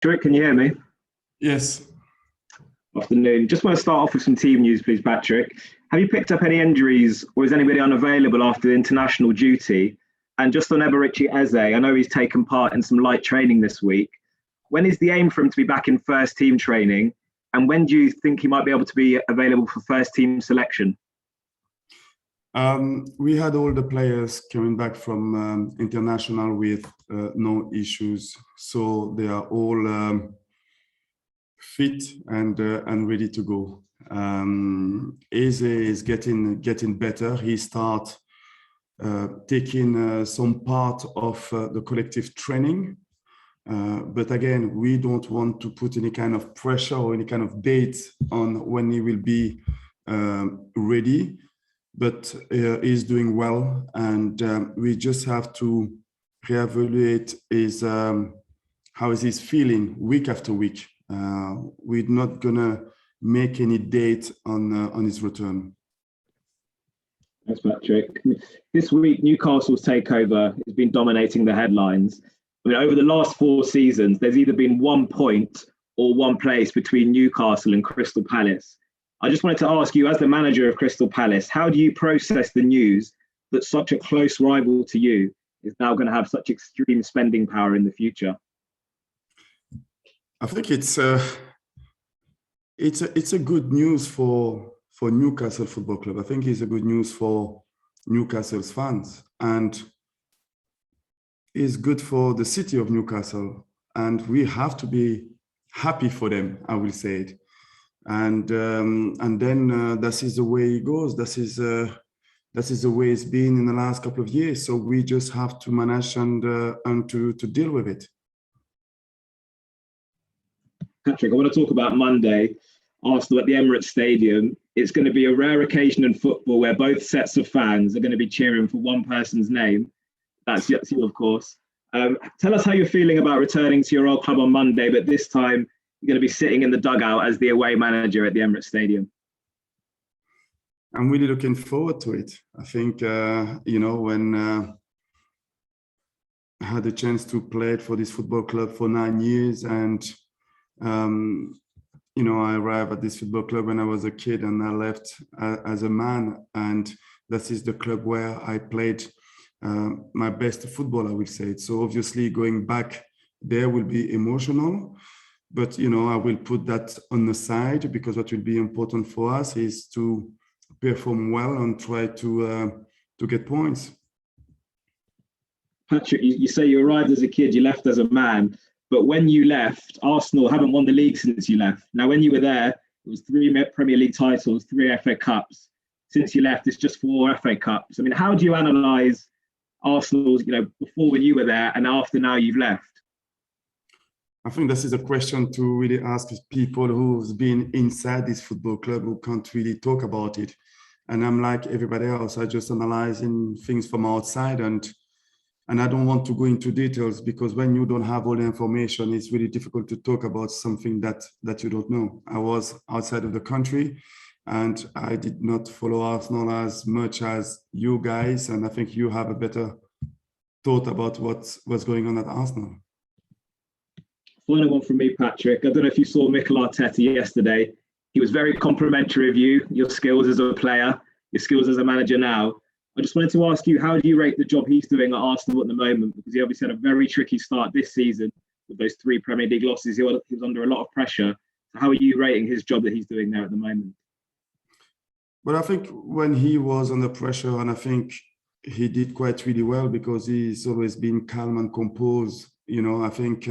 Patrick, can you hear me? Yes. Afternoon. Just want to start off with some team news, please, Patrick. Have you picked up any injuries or is anybody unavailable after the international duty? And just on Eberici Eze, I know he's taken part in some light training this week. When is the aim for him to be back in first team training? And when do you think he might be able to be available for first team selection? We had all the players coming back from international with no issues. So they are all fit and ready to go. Eze is getting better. He start taking some part of the collective training. But again, we don't want to put any kind of pressure or any kind of date on when he will be ready. But he's doing well, and we just have to reevaluate how is he feeling week after week. We're not gonna make any date on his return. Thanks, Patrick. This week, Newcastle's takeover has been dominating the headlines. I mean, over the last 4 seasons, there's either been 1 point or 1 place between Newcastle and Crystal Palace. I just wanted to ask you, as the manager of Crystal Palace, how do you process the news that such a close rival to you is now going to have such extreme spending power in the future? I think it's a good news for Newcastle Football Club. I think it's a good news for Newcastle's fans, and it's good for the city of Newcastle. And we have to be happy for them, I will say it. And then this is the way it goes. This is the way it's been in the last couple of years. So we just have to manage and to deal with it. Patrick, I want to talk about Monday, Arsenal at the Emirates Stadium. It's going to be a rare occasion in football where both sets of fans are going to be cheering for one person's name. That's you, of course. Tell us how you're feeling about returning to your old club on Monday, but this time you're going to be sitting in the dugout as the away manager at the Emirates Stadium. I'm really looking forward to it. I think, when I had the chance to play for this football club for 9 years, and, I arrived at this football club when I was a kid, and I left as a man. And this is the club where I played my best football, I will say. So obviously going back there will be emotional. But, I will put that on the side, because what will be important for us is to perform well and try to get points. Patrick, you say you arrived as a kid, you left as a man, but when you left, Arsenal haven't won the league since you left. Now, when you were there, it was 3 Premier League titles, 3 FA Cups. Since you left, it's just 4 FA Cups. I mean, how do you analyse Arsenal's, before when you were there and after now you've left? I think this is a question to really ask people who've been inside this football club, who can't really talk about it. And I'm like everybody else, I just analyzing things from outside, and I don't want to go into details, because when you don't have all the information, it's really difficult to talk about something that you don't know. I was outside of the country, and I did not follow Arsenal as much as you guys, and I think you have a better thought about what's going on at Arsenal. Final one from me, Patrick. I don't know if you saw Mikel Arteta yesterday. He was very complimentary of you, your skills as a player, your skills as a manager now. I just wanted to ask you, how do you rate the job he's doing at Arsenal at the moment? Because he obviously had a very tricky start this season with those 3 Premier League losses. He was under a lot of pressure. So how are you rating his job that he's doing there at the moment? Well, I think when he was under pressure, and I think he did quite really well, because he's always been calm and composed. I think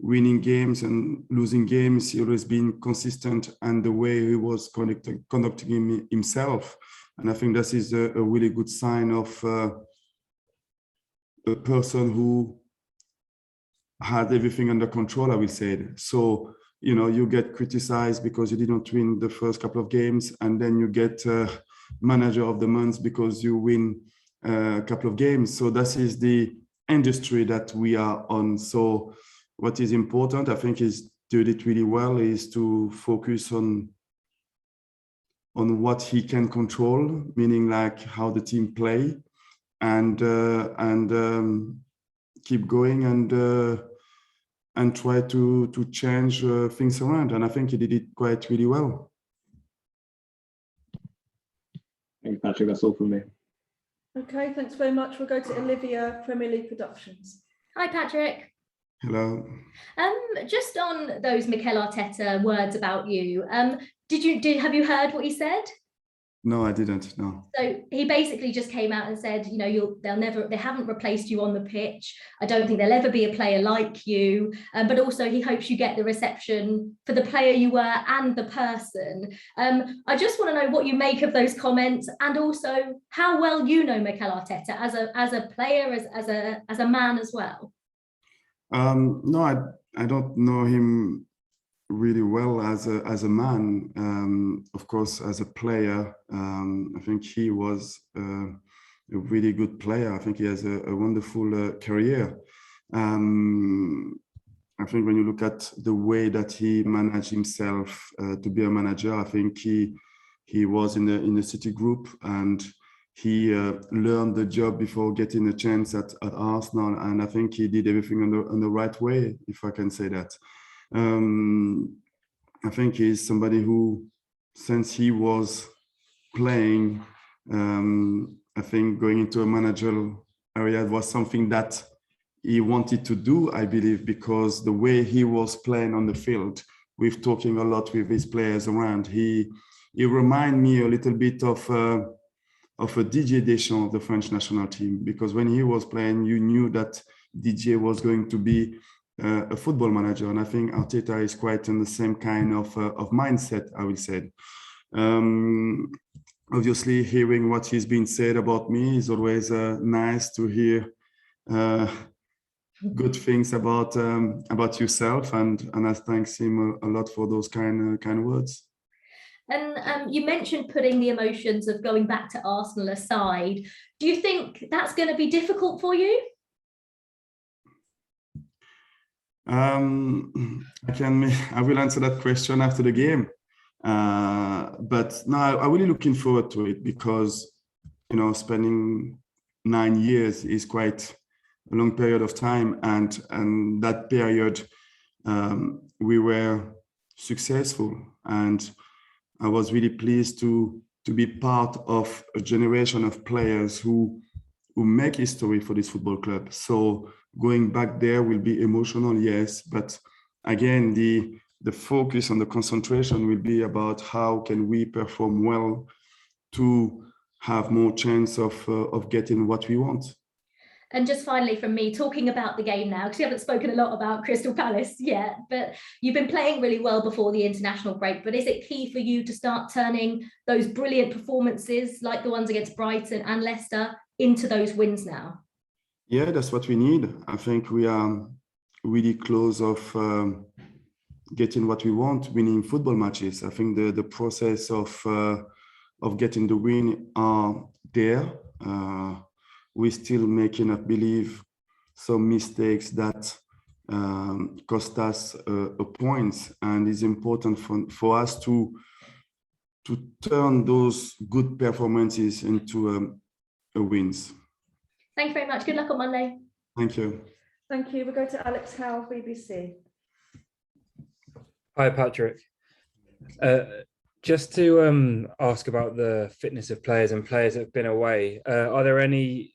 winning games and losing games, he always been consistent, and the way he was conducting himself. And I think this is a really good sign of a person who had everything under control, I will say. So, you get criticized because you didn't win the first couple of games, and then you get manager of the month because you win a couple of games. So this is the industry that we are on. So what is important, I think, is did it really well, is to focus on what he can control, meaning like how the team play, and keep going and try to change things around. And I think he did it quite really well. Thank you, Patrick. That's all from me. Okay, thanks very much. We'll go to Olivia, Premier League Productions. Hi, Patrick. Hello. Just on those Mikel Arteta words about you, have you heard what he said? No, I didn't. No. So he basically just came out and said, you know, they haven't replaced you on the pitch. I don't think there'll ever be a player like you. But also he hopes you get the reception for the player you were and the person. I just want to know what you make of those comments, and also how well you know Mikel Arteta as a player, as a man as well. No, I don't know him really well as a man. Of course, as a player, I think he was a really good player. I think he has a wonderful career. I think when you look at the way that he managed himself to be a manager, I think he was in the City group, and he learned the job before getting a chance at Arsenal, and I think he did everything on the right way, if I can say that. I think he's somebody who, since he was playing, I think going into a managerial area was something that he wanted to do, I believe, because the way he was playing on the field, with talking a lot with his players around, he reminded me a little bit of a Didier Deschamps of the French national team, because when he was playing, you knew that Didier was going to be a football manager, and I think Arteta is quite in the same kind of mindset, I will say. Obviously, hearing what he's been said about me is always nice to hear good things about yourself, and I thank him a lot for those kind of words. And you mentioned putting the emotions of going back to Arsenal aside. Do you think that's going to be difficult for you? I will answer that question after the game. But no, I'm really looking forward to it, because, you know, spending 9 years is quite a long period of time, and that period we were successful, and I was really pleased to be part of a generation of players who make history for this football club. So going back there will be emotional, yes, but again, the focus and the concentration will be about how can we perform well to have more chance of getting what we want. And just finally from me, talking about the game now, because you haven't spoken a lot about Crystal Palace yet, but you've been playing really well before the international break. But is it key for you to start turning those brilliant performances like the ones against Brighton and Leicester into those wins now? Yeah, that's what we need. I think we are really close of getting what we want, winning football matches. I think the process of getting the win are there. We're still making, I believe, some mistakes that cost us a point, and it's important for us to turn those good performances into wins. Thank you very much. Good luck on Monday. Thank you. Thank you. We'll go to Alex Howe, BBC. Hi, Patrick. Just to ask about the fitness of players and players that have been away, are there any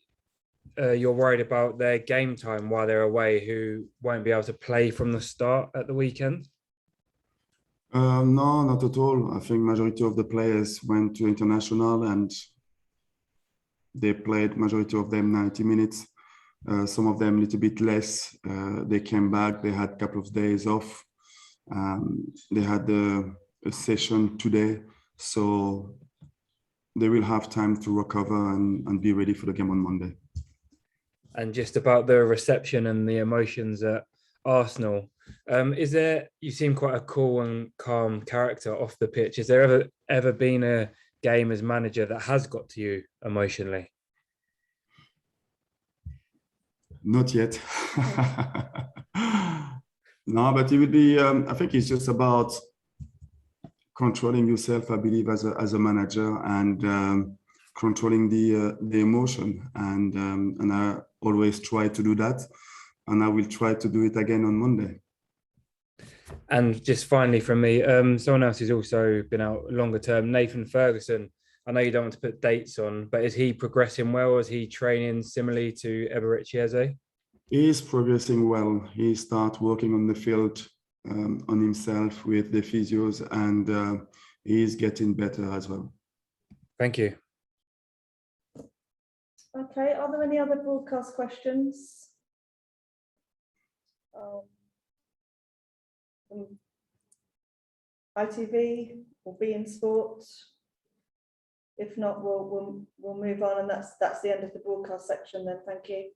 you're worried about their game time while they're away who won't be able to play from the start at the weekend? No, not at all. I think majority of the players went to international and they played, majority of them 90 minutes. Some of them a little bit less. They came back, they had a couple of days off. They had a session today, so they will have time to recover and be ready for the game on Monday. And just about the reception and the emotions at Arsenal, you seem quite a cool and calm character off the pitch. Has there ever been a game as manager that has got to you emotionally? Not yet. No, but it would be, I think it's just about controlling yourself, I believe, as a manager, and controlling the emotion. And I always try to do that. And I will try to do it again on Monday. And just finally from me, someone else who's also been out longer term, Nathan Ferguson. I know you don't want to put dates on, but is he progressing well? Is he training similarly to Eberechi Eze? He is progressing well. He start working on the field on himself with the physios, and he is getting better as well. Thank you. Okay, are there any other broadcast questions? ITV or Be in Sport? If not, we'll move on, and that's the end of the broadcast section then. Thank you.